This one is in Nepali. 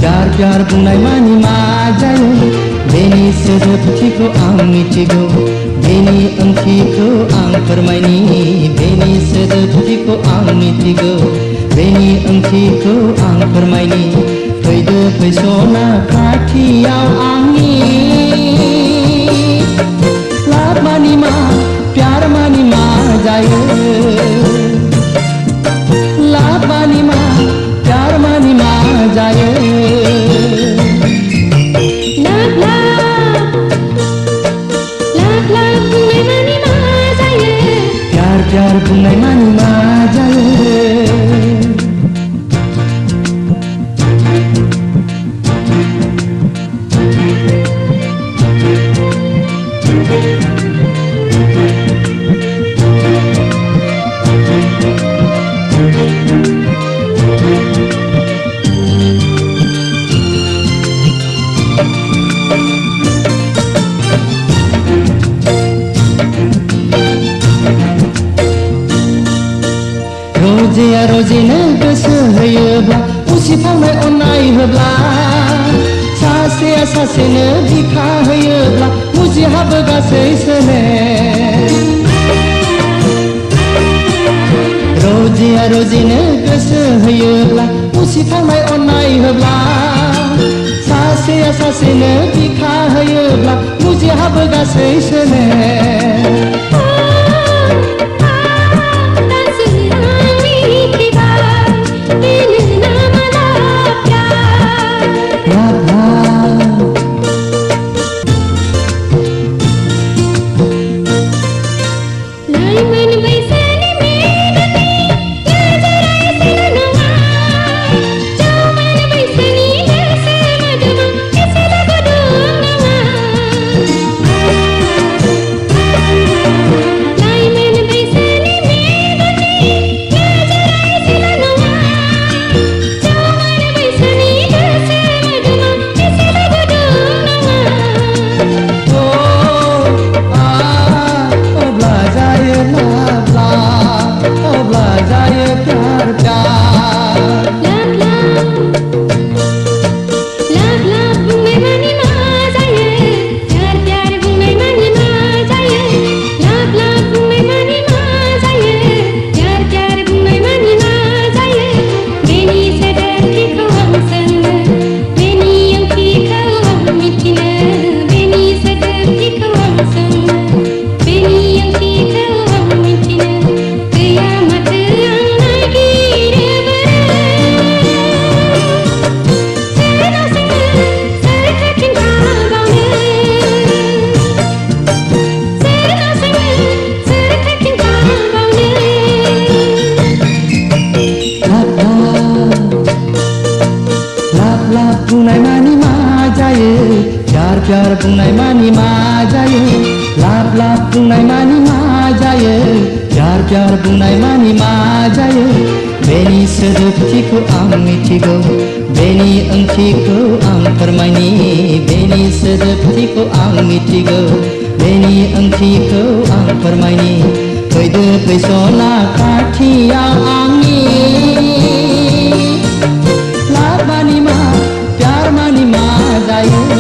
प्यार बुंनाय मानि मा जायो बेनि सोदोबथिखौ आं मिथिगौ बेनि ओंथिखौ आं फोरमायनि बेनि सोदोबथिखौ आं मिथिगौ बेनि ओंथिखौ आं फोरमायनि फैदो फैसना खाथियाव आंनि लाभ मानि मा प्यार मानि मा जायो लाभ मानि मा प्यार मानि मा जायो प्यार बुंनाय मानि मा जायो रोजिया रोजिनो गोसो होयोब्ला उसिफावनाय अननाय होब्ला सासेया सासेनो बिखा होयोब्ला मुजिहाबो गासै सोले रोजिया रोजिनो गोसो होयोब्ला उसिफावनाय अननाय होब्ला सासेया सासेनो बिखा होयोब्ला मुजिहाबो गासै सोले बुंनाय मानि मा जायो प्यार बुंनाय मानि मा जायो लाभ बुंनाय मानि मा जायो प्यार बुंनाय मानि मा जायो बेनि सोदोबथिखौ आं मिथिगौ बेनि ओंथिखौ आं फोरमायनि बेनि सोदोबथिखौ आं मिथिगौ बेनि ओंथिखौ आं फोरमायनि फैदो फैसना खाथियाव आंनि लाभ मानि मा प्यार मानि मा जायो